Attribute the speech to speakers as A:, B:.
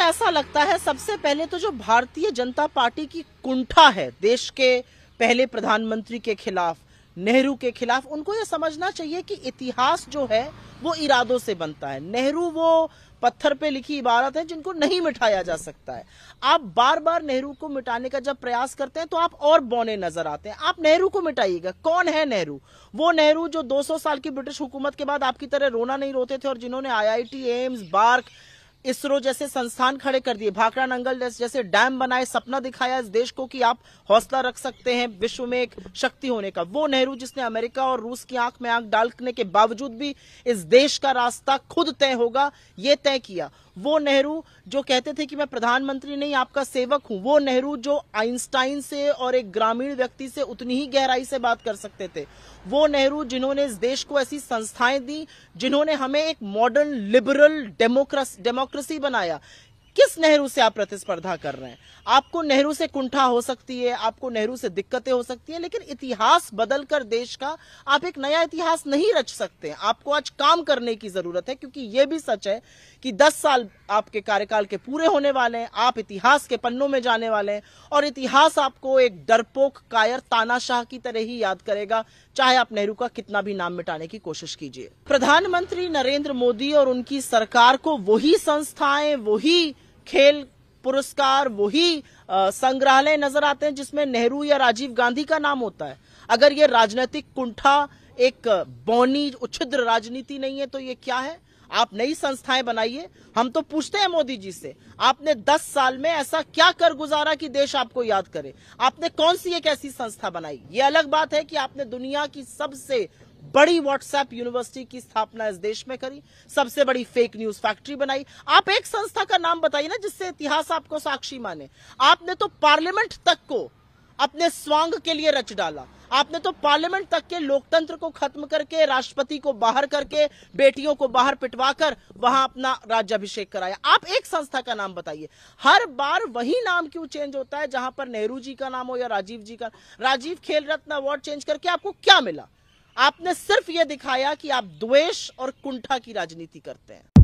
A: ऐसा लगता है सबसे पहले तो जो भारतीय जनता पार्टी की कुंठा है देश के पहले प्रधानमंत्री के खिलाफ, नेहरू के खिलाफ, उनको ये समझना चाहिए कि इतिहास जो है वो इरादों से बनता है। नेहरू वो पत्थर पे लिखी इबारत है जिनको नहीं मिटाया जा सकता है। आप बार बार नेहरू को मिटाने का जब प्रयास करते हैं तो आप और बौने नजर आते हैं। आप नेहरू को मिटाइएगा। कौन है नेहरू? वो नेहरू जो 200 साल की ब्रिटिश हुकूमत के बाद आपकी तरह रोना नहीं रोते थे और जिन्होंने IIT, एम्स, बार्क, इसरो जैसे संस्थान खड़े कर दिए, भाखड़ा नंगल जैसे डैम बनाए, सपना दिखाया इस देश को कि आप हौसला रख सकते हैं विश्व में एक शक्ति होने का। वो नेहरू जिसने अमेरिका और रूस की आंख में आंख डालने के बावजूद भी इस देश का रास्ता खुद तय होगा ये तय किया। वो नेहरू जो कहते थे कि मैं प्रधानमंत्री नहीं आपका सेवक हूं। वो नेहरू जो आइंस्टाइन से और एक ग्रामीण व्यक्ति से उतनी ही गहराई से बात कर सकते थे। वो नेहरू जिन्होंने इस देश को ऐसी संस्थाएं दी, जिन्होंने हमें एक मॉडर्न लिबरल डेमोक्रेसी बनाया। किस नेहरू से आप प्रतिस्पर्धा कर रहे हैं? आपको नेहरू से कुंठा हो सकती है, आपको नेहरू से दिक्कतें हो सकती हैं, लेकिन इतिहास बदलकर देश का आप एक नया इतिहास नहीं रच सकते। आपको आज काम करने की जरूरत है, क्योंकि यह भी सच है कि 10 साल आपके कार्यकाल के पूरे होने वाले हैं। आप इतिहास के पन्नों में जाने वाले हैं और इतिहास आपको एक डरपोक, कायर, तानाशाह की तरह ही याद करेगा, चाहे आप नेहरू का कितना भी नाम मिटाने की कोशिश कीजिए। प्रधानमंत्री नरेंद्र मोदी और उनकी सरकार को वही संस्थाएं, वही खेल पुरस्कार, वही संग्रहालय नजर आते हैं जिसमें नेहरू या राजीव गांधी का नाम होता है। अगर ये राजनीतिक कुंठा एक बौनी उच्छिद्र राजनीति नहीं है तो ये क्या है? आप नई संस्थाएं बनाइए। हम तो पूछते हैं मोदी जी से, आपने 10 साल में ऐसा क्या कर गुजारा कि देश आपको याद करे? आपने कौन सी एक ऐसी संस्था बनाई? ये अलग बात है कि आपने दुनिया की सबसे बड़ी व्हाट्सएप यूनिवर्सिटी की स्थापना इस देश में करी, सबसे बड़ी फेक न्यूज फैक्ट्री बनाई। आप एक संस्था का नाम बताइए ना जिससे इतिहास आपको साक्षी माने। आपने तो पार्लियामेंट तक को अपने स्वांग के लिए रच डाला। आपने तो पार्लियामेंट तक के लोकतंत्र को खत्म करके, राष्ट्रपति को बाहर करके, बेटियों को बाहर पिटवाकर वहां अपना राज्याभिषेक कराया। आप एक संस्था का नाम बताइए। हर बार वही नाम क्यों चेंज होता है? जहां पर नेहरू जी का नाम हो या राजीव जी का। राजीव खेल रत्न अवार्ड चेंज करके आपको क्या मिला? आपने सिर्फ यह दिखाया कि आप द्वेष और कुंठा की राजनीति करते हैं।